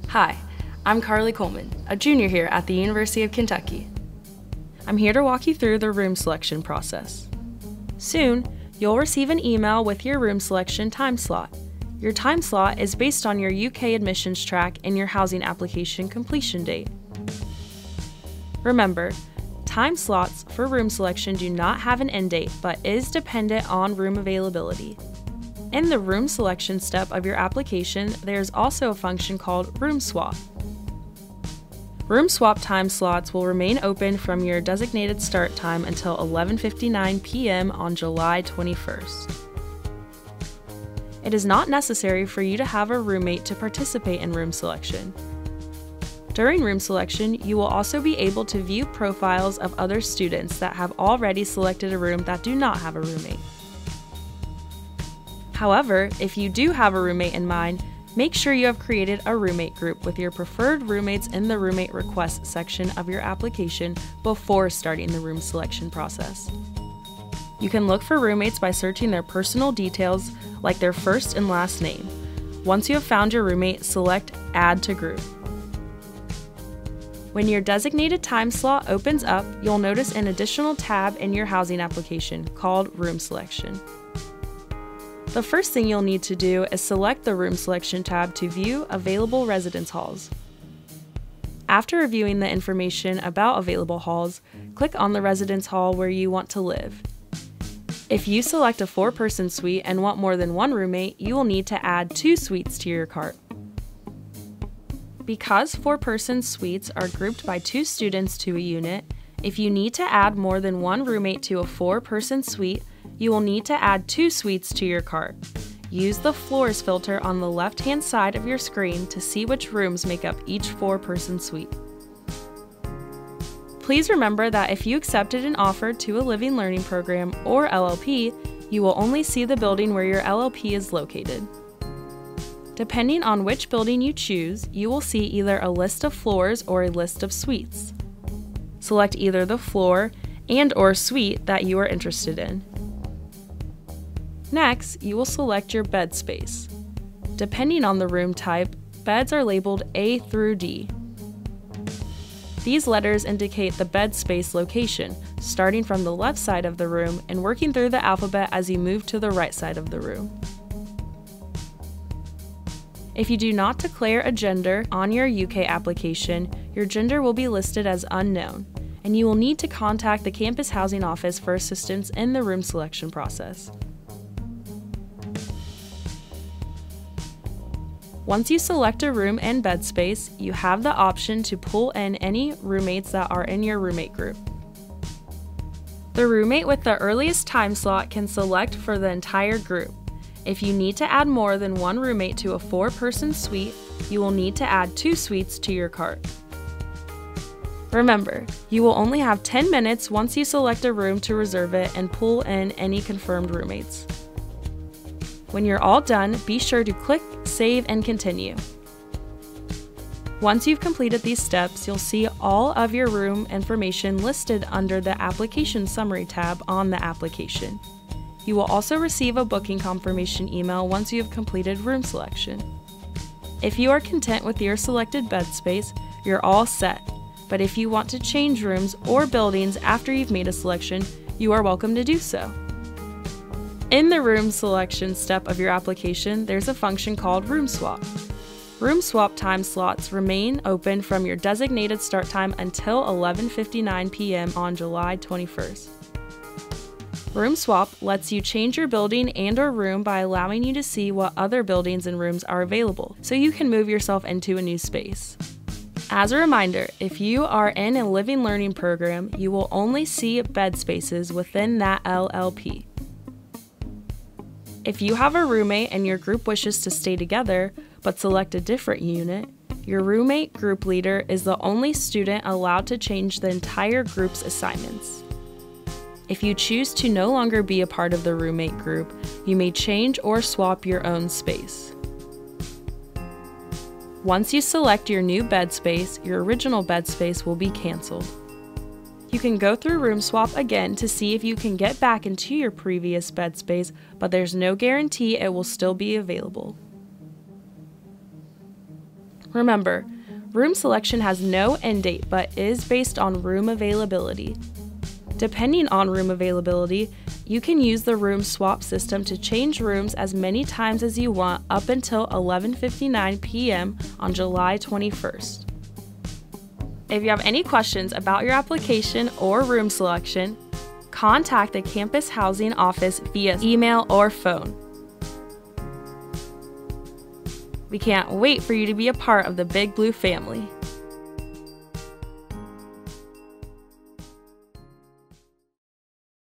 Hi, I'm Carly Coleman, a junior here at the University of Kentucky. I'm here to walk you through the room selection process. Soon, you'll receive an email with your room selection time slot. Your time slot is based on your UK admissions track and your housing application completion date. Remember, time slots for room selection do not have an end date, but is dependent on room availability. In the room selection step of your application, there's also a function called Room Swap. Room swap time slots will remain open from your designated start time until 11:59 p.m. on July 21st. It is not necessary for you to have a roommate to participate in room selection. During room selection, you will also be able to view profiles of other students that have already selected a room that do not have a roommate. However, if you do have a roommate in mind, make sure you have created a roommate group with your preferred roommates in the roommate request section of your application before starting the room selection process. You can look for roommates by searching their personal details like their first and last name. Once you have found your roommate, select Add to Group. When your designated time slot opens up, you'll notice an additional tab in your housing application called Room Selection. The first thing you'll need to do is select the Room Selection tab to view available residence halls. After reviewing the information about available halls, click on the residence hall where you want to live. If you select a 4-person suite and want more than one roommate, you will need to add 2 suites to your cart. Because 4-person suites are grouped by 2 students to a unit, if you need to add more than one roommate to a 4-person suite, you will need to add 2 suites to your cart. Use the floors filter on the left-hand side of your screen to see which rooms make up each 4-person suite. Please remember that if you accepted an offer to a Living Learning Program or LLP, you will only see the building where your LLP is located. Depending on which building you choose, you will see either a list of floors or a list of suites. Select either the floor and/or suite that you are interested in. Next, you will select your bed space. Depending on the room type, beds are labeled A through D. These letters indicate the bed space location, starting from the left side of the room and working through the alphabet as you move to the right side of the room. If you do not declare a gender on your UK application, your gender will be listed as unknown, and you will need to contact the campus housing office for assistance in the room selection process. Once you select a room and bed space, you have the option to pull in any roommates that are in your roommate group. The roommate with the earliest time slot can select for the entire group. If you need to add more than one roommate to a 4-person suite, you will need to add 2 suites to your cart. Remember, you will only have 10 minutes once you select a room to reserve it and pull in any confirmed roommates. When you're all done, be sure to click Save and Continue. Once you've completed these steps, you'll see all of your room information listed under the Application Summary tab on the application. You will also receive a booking confirmation email once you have completed room selection. If you are content with your selected bed space, you're all set. But if you want to change rooms or buildings after you've made a selection, you are welcome to do so. In the room selection step of your application, there's a function called Room Swap. Room swap time slots remain open from your designated start time until 11:59 p.m. on July 21st. Room Swap lets you change your building and/or room by allowing you to see what other buildings and rooms are available, so you can move yourself into a new space. As a reminder, if you are in a Living Learning Program, you will only see bed spaces within that LLP. If you have a roommate and your group wishes to stay together, but select a different unit, your roommate group leader is the only student allowed to change the entire group's assignments. If you choose to no longer be a part of the roommate group, you may change or swap your own space. Once you select your new bed space, your original bed space will be canceled. You can go through Room Swap again to see if you can get back into your previous bed space, but there's no guarantee it will still be available. Remember, room selection has no end date but is based on room availability. Depending on room availability, you can use the room swap system to change rooms as many times as you want up until 11:59 p.m. on July 21st. If you have any questions about your application or room selection, contact the campus housing office via email or phone. We can't wait for you to be a part of the Big Blue family.